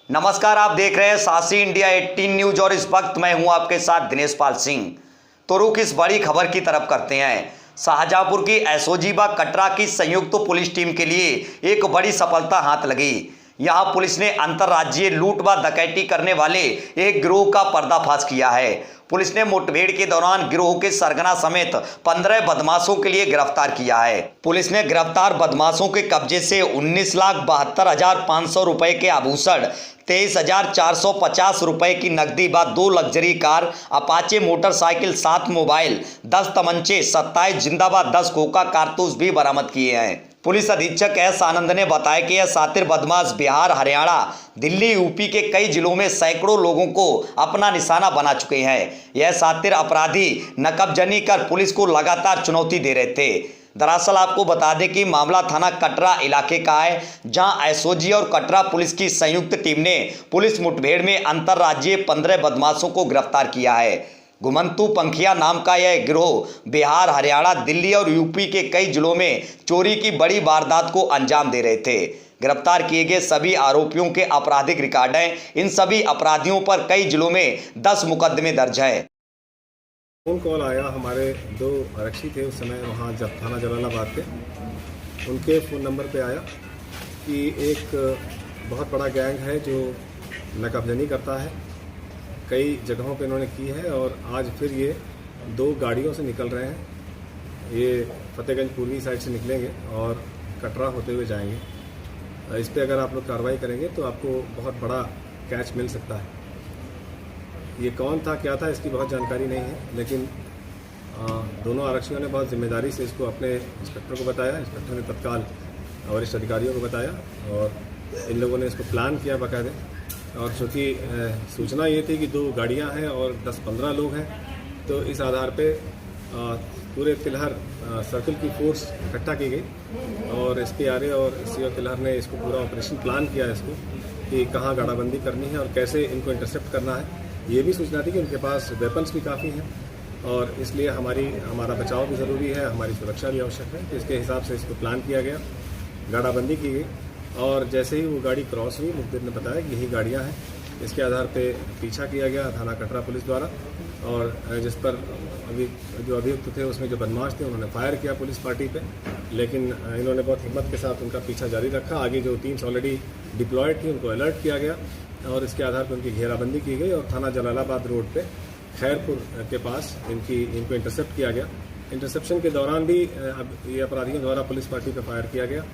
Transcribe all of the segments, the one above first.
नमस्कार, आप देख रहे हैं सासी इंडिया 18 न्यूज और इस वक्त मैं हूं आपके साथ दिनेश पाल सिंह। तो रुख इस बड़ी खबर की तरफ करते हैं। शाहजहांपुर की एसओजी व कटरा की संयुक्त पुलिस टीम के लिए एक बड़ी सफलता हाथ लगी। यहां पुलिस ने अंतर्राज्यीय लूट व डकैती करने वाले एक गिरोह का पर्दाफाश किया है। पुलिस ने मुठभेड़ के दौरान गिरोह के सरगना समेत 15 बदमाशों के लिए गिरफ्तार किया है। पुलिस ने गिरफ्तार बदमाशों के कब्जे से 19,72,500 रुपए के आभूषण, 23,450 रुपए की नकदी व 2 luxury car, Apache motorcycle, 7 mobile, 10 तमंचे, 27 जिंदा व 10 खोखा कारतूस भी बरामद किए हैं। पुलिस अधीक्षक एस आनंद ने बताया कि यह शातिर बदमाश बिहार, हरियाणा, दिल्ली, यूपी के कई जिलों में सैकड़ों लोगों को अपना निशाना बना चुके हैं। यह शातिर अपराधी नकबजनी कर पुलिस को लगातार चुनौती दे रहे थे। दरअसल आपको बता दें कि मामला थाना कटरा इलाके का है, जहां एसओजी और कटरा पुलिस की संयुक्त टीम ने पुलिस मुठभेड़ में अंतर्राज्यीय 15 बदमाशों को गिरफ्तार किया है। घुमंतू पंखिया नाम का यह गिरोह बिहार, हरियाणा, दिल्ली और यूपी के कई जिलों में चोरी की बड़ी वारदात को अंजाम दे रहे थे। गिरफ्तार किए गए सभी आरोपियों के आपराधिक रिकॉर्ड हैं। इन सभी अपराधियों पर कई जिलों में 10 मुकदमे दर्ज हैं। फोन कॉल आया, हमारे 2 आरक्षी थे उस समय वहाँ जब थाना जलालाबाद के, उनके फ़ोन नंबर पे आया कि एक बहुत बड़ा गैंग है जो नकबजनी करता है, कई जगहों पे इन्होंने की है और आज फिर ये 2 गाड़ियों से निकल रहे हैं। ये फतेहगंज पूर्वी साइड से निकलेंगे और कटरा होते हुए जाएंगे। इस पर अगर आप लोग कार्रवाई करेंगे तो आपको बहुत बड़ा कैच मिल सकता है। ये कौन था, क्या था, इसकी बहुत जानकारी नहीं है, लेकिन दोनों आरक्षियों ने बहुत जिम्मेदारी से इसको अपने इंस्पेक्टर को बताया। इंस्पेक्टर ने तत्काल वरिष्ठ अधिकारियों को बताया और इन लोगों ने इसको प्लान किया बाकायदे। और चूँकि सूचना ये थी कि 2 गाड़ियां हैं और 10-15 लोग हैं, तो इस आधार पे पूरे तिलहर सर्कल की फोर्स इकट्ठा की गई और इसके आरे और सीओ तिलहर ने इसको पूरा ऑपरेशन प्लान किया इसको कि कहाँ गाड़ाबंदी करनी है और कैसे इनको इंटरसेप्ट करना है। ये भी सूचना थी कि उनके पास वेपन्स भी काफ़ी हैं और इसलिए हमारा बचाव भी ज़रूरी है, हमारी सुरक्षा भी आवश्यक है। तो इसके हिसाब से इसको प्लान किया गया, गाड़ाबंदी की गई और जैसे ही वो गाड़ी क्रॉस हुई, मुखबिर ने बताया कि यही गाड़ियाँ हैं। इसके आधार पे पीछा किया गया थाना कटरा पुलिस द्वारा और जिस पर अभी जो अभियुक्त थे उसमें जो बदमाश थे उन्होंने फायर किया पुलिस पार्टी पे, लेकिन इन्होंने बहुत हिम्मत के साथ उनका पीछा जारी रखा। आगे जो टीम्स ऑलरेडी डिप्लॉयड थी उनको अलर्ट किया गया और इसके आधार पर उनकी घेराबंदी की गई और थाना जलालाबाद रोड पे खैरपुर के पास इनको इंटरसेप्ट किया गया। इंटरसेप्शन के दौरान भी ये अपराधियों द्वारा पुलिस पार्टी पर फायर किया गया।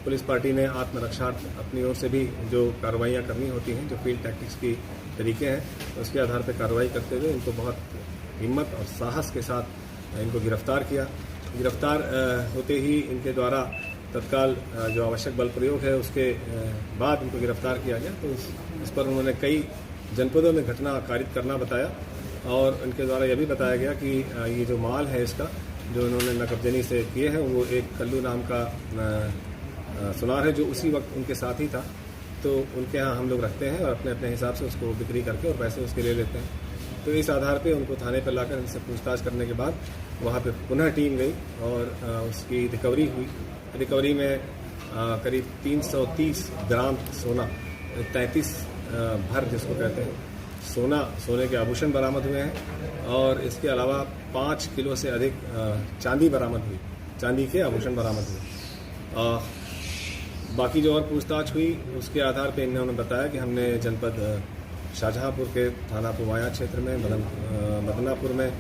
पुलिस पार्टी ने आत्मरक्षार्थ अपनी ओर से भी जो कार्रवाइयाँ करनी होती हैं, जो फील्ड टैक्टिक्स की तरीके हैं, उसके आधार पर कार्रवाई करते हुए इनको बहुत हिम्मत और साहस के साथ इनको गिरफ्तार किया। गिरफ्तार होते ही इनके द्वारा तत्काल जो आवश्यक बल प्रयोग है उसके बाद इनको गिरफ्तार किया गया। तो इस पर उन्होंने कई जनपदों में घटना कारित करना बताया और इनके द्वारा यह भी बताया गया कि ये जो माल है इसका जो इन्होंने नकबजनी से किए हैं वो एक कल्लू नाम का सुनार है जो उसी वक्त उनके साथ ही था। तो उनके यहाँ हम लोग रखते हैं और अपने अपने हिसाब से उसको बिक्री करके और पैसे उसके ले लेते हैं। तो इस आधार पे उनको थाने पर लाकर इनसे पूछताछ करने के बाद वहाँ पे पुनः टीम गई और उसकी रिकवरी हुई। रिकवरी में करीब 330 ग्राम सोना, 33 भर जिसको कहते हैं सोने के आभूषण बरामद हुए हैं और इसके अलावा 5 किलो से अधिक चांदी बरामद हुई, चांदी के आभूषण बरामद हुए। बाकी जो और पूछताछ हुई उसके आधार पर इन्होंने बताया कि हमने जनपद शाहजहांपुर के थाना पुवाया क्षेत्र में, मदनापुर में,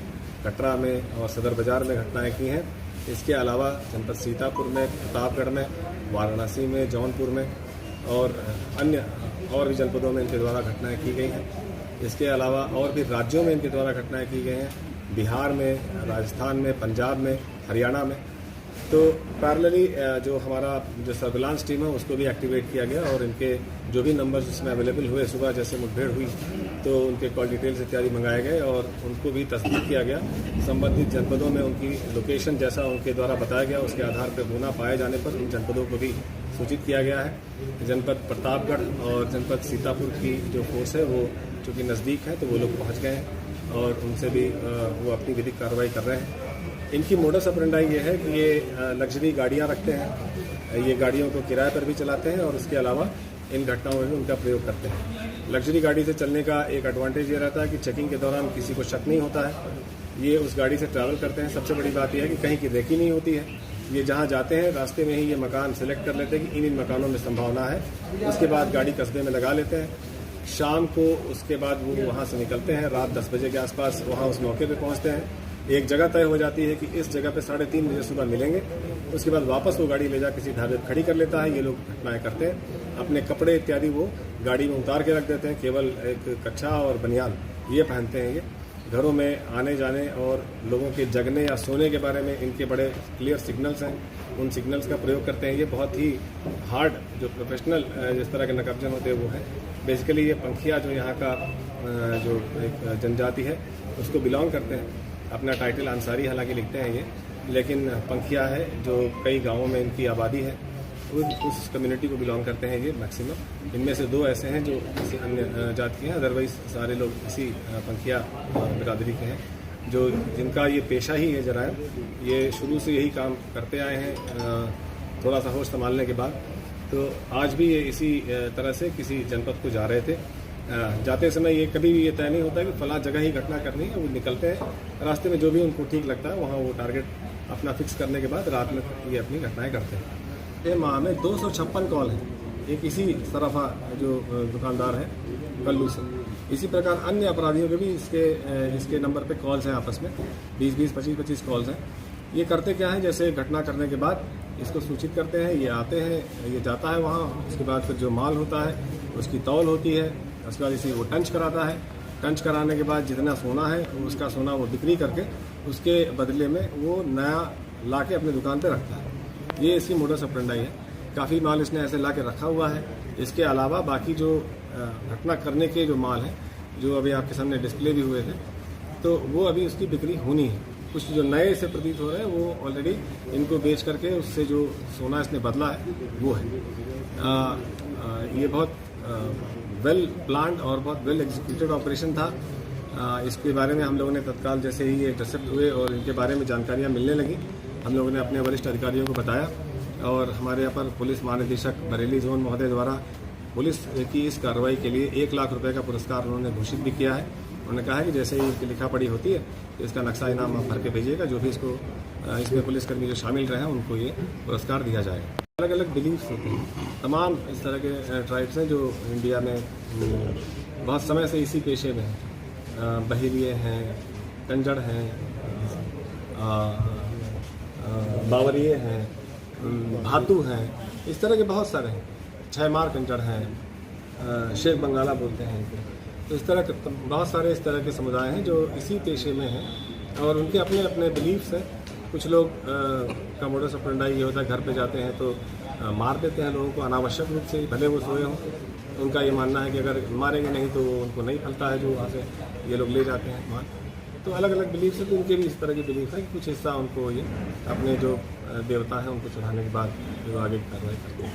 कटरा में और सदर बाजार में घटनाएं की हैं। इसके अलावा जनपद सीतापुर में, प्रतापगढ़ में, वाराणसी में, जौनपुर में और अन्य और भी जनपदों में इनके द्वारा घटनाएं की गई हैं। इसके अलावा और भी राज्यों में इनके द्वारा घटनाएं की गई हैं, बिहार में, राजस्थान में, पंजाब में, हरियाणा में। तो पैरेलली जो हमारा जो सर्विलांस टीम है उसको भी एक्टिवेट किया गया और इनके जो भी नंबर्स जिसमें अवेलेबल हुए, सुबह जैसे मुठभेड़ हुई तो उनके कॉल डिटेल्स इत्यादि मंगाए गए और उनको भी तस्दीक किया गया। संबंधित जनपदों में उनकी लोकेशन जैसा उनके द्वारा बताया गया उसके आधार पर गुना पाए जाने पर उन जनपदों को भी सूचित किया गया है। जनपद प्रतापगढ़ और जनपद सीतापुर की जो फोर्स है वो चूँकि नज़दीक है तो वो लोग पहुँच गए हैं और उनसे भी वो अपनी विधिक कार्रवाई कर रहे हैं। इनकी मोडस ऑपरेंडाई ये है कि ये लग्जरी गाड़ियाँ रखते हैं, ये गाड़ियों को किराए पर भी चलाते हैं और इसके अलावा इन घटनाओं में उनका प्रयोग करते हैं। लग्जरी गाड़ी से चलने का एक एडवांटेज ये रहता है कि चेकिंग के दौरान किसी को शक नहीं होता है। ये उस गाड़ी से ट्रैवल करते हैं। सबसे बड़ी बात यह है कि कहीं की देखी नहीं होती है। ये जहाँ जाते हैं रास्ते में ही ये मकान सेलेक्ट कर लेते हैं कि इन मकानों में संभावना है। उसके बाद गाड़ी कस्बे में लगा लेते हैं। शाम को उसके बाद वो वहाँ से निकलते हैं। रात 10 बजे के आसपास वहाँ उस मौके पे पहुँचते हैं। एक जगह तय हो जाती है कि इस जगह पे 3:30 बजे सुबह मिलेंगे। उसके बाद वापस वो गाड़ी ले जा किसी ढाबे पर खड़ी कर लेता है। ये लोग घटनाएं करते हैं। अपने कपड़े इत्यादि वो गाड़ी में उतार के रख देते हैं। केवल एक कच्छा और बनियान ये पहनते हैं। ये घरों में आने जाने और लोगों के जगने या सोने के बारे में इनके बड़े क्लियर सिग्नल्स हैं। उन सिग्नल्स का प्रयोग करते हैं। ये बहुत ही हार्ड जो प्रोफेशनल जिस तरह के नकबजन होते हैं वो है। बेसिकली ये पंखिया जो यहाँ का जो एक जनजाति है उसको बिलोंग करते हैं। अपना टाइटल अंसारी हालांकि लिखते हैं ये, लेकिन पंखिया है जो कई गाँवों में इनकी आबादी है। उस कम्युनिटी को बिलोंग करते हैं ये मैक्सिमम। इनमें से 2 ऐसे हैं जो किसी अन्य जाति के हैं। अदरवाइज सारे लोग इसी पंखिया बिरादरी के हैं जो जिनका ये पेशा ही है जरायम। ये शुरू से यही काम करते आए हैं थोड़ा सा होश संभालने के बाद। तो आज भी ये इसी तरह से किसी जनपद को जा रहे थे। जाते समय ये कभी भी ये तय नहीं होता है कि फलां जगह ही घटना करनी है। वो निकलते हैं रास्ते में जो भी उनको ठीक लगता है वहाँ वो टारगेट अपना फिक्स करने के बाद रात में ये अपनी घटनाएँ करते हैं। ये माह में 256 कॉल हैं। एक इसी तरफा जो दुकानदार है कल्लू से। इसी प्रकार अन्य अपराधियों के भी इसके नंबर पे कॉल्स हैं आपस में 20-20, 25-25 कॉल्स हैं। ये करते क्या है, जैसे घटना करने के बाद इसको सूचित करते हैं। ये आते हैं, ये जाता है वहाँ। उसके बाद फिर जो माल होता है उसकी तौल होती है। उसके बाद इसी वो टंच कराता है। टंच कराने के बाद जितना सोना है उसका सोना वो बिक्री करके उसके बदले में वो नया ला के अपनी दुकान पर रखता है। ये इसकी मोडस ऑपरेंडाई है। काफ़ी माल इसने ऐसे ला के रखा हुआ है। इसके अलावा बाकी जो घटना करने के जो माल हैं जो अभी आपके सामने डिस्प्ले भी हुए थे, तो वो अभी उसकी बिक्री होनी है। कुछ जो नए से प्रतीत हो रहे हैं वो ऑलरेडी इनको बेच करके उससे जो सोना इसने बदला है वो है। ये बहुत वेल प्लान्ड और बहुत वेल एग्जीक्यूटेड ऑपरेशन था। इसके बारे में हम लोगों ने तत्काल जैसे ही ये इंटरसेप्ट हुए और इनके बारे में जानकारियाँ मिलने लगी, हम लोगों ने अपने वरिष्ठ अधिकारियों को बताया। और हमारे यहाँ पर पुलिस महानिदेशक बरेली जोन महोदय द्वारा पुलिस की इस कार्रवाई के लिए 1 लाख रुपए का पुरस्कार उन्होंने घोषित भी किया है। उन्होंने कहा है कि जैसे ही इनकी लिखा पढ़ी होती है तो इसका नक्शा इनाम आप भर के भेजिएगा। जो भी इसमें पुलिसकर्मी जो शामिल रहे हैं उनको ये पुरस्कार दिया जाएगा। अलग अलग बिलीफ्स होते हैं। तमाम इस तरह के ट्राइब्स हैं जो इंडिया में बहुत समय से इसी पेशे में हैं। बहेलिये हैं, कंजड़ हैं, बावरिये हैं, भातू हैं, इस तरह के बहुत सारे हैं। 6 मार कंजड़ हैं, शेख बंगाला बोलते हैं इनको। तो इस तरह के बहुत सारे इस तरह के समुदाय हैं जो इसी पेशे में हैं और उनके अपने अपने बिलीफ्स हैं। कुछ लोग का मोडस ऑपरेंडाई ये होता है, घर पे जाते हैं तो मार देते हैं लोगों को अनावश्यक रूप से, भले वो सोए हों। उनका ये मानना है कि अगर मारेंगे नहीं तो उनको नहीं फलता है जो वहाँ से ये लोग ले जाते हैं मार। तो अलग अलग बिलीफ्स हैं। तो उनके भी इस तरह के बिलीफ है कि कुछ हिस्सा उनको ये अपने जो देवता हैं उनको चढ़ाने के बाद जो आगे कार्रवाई करते हैं।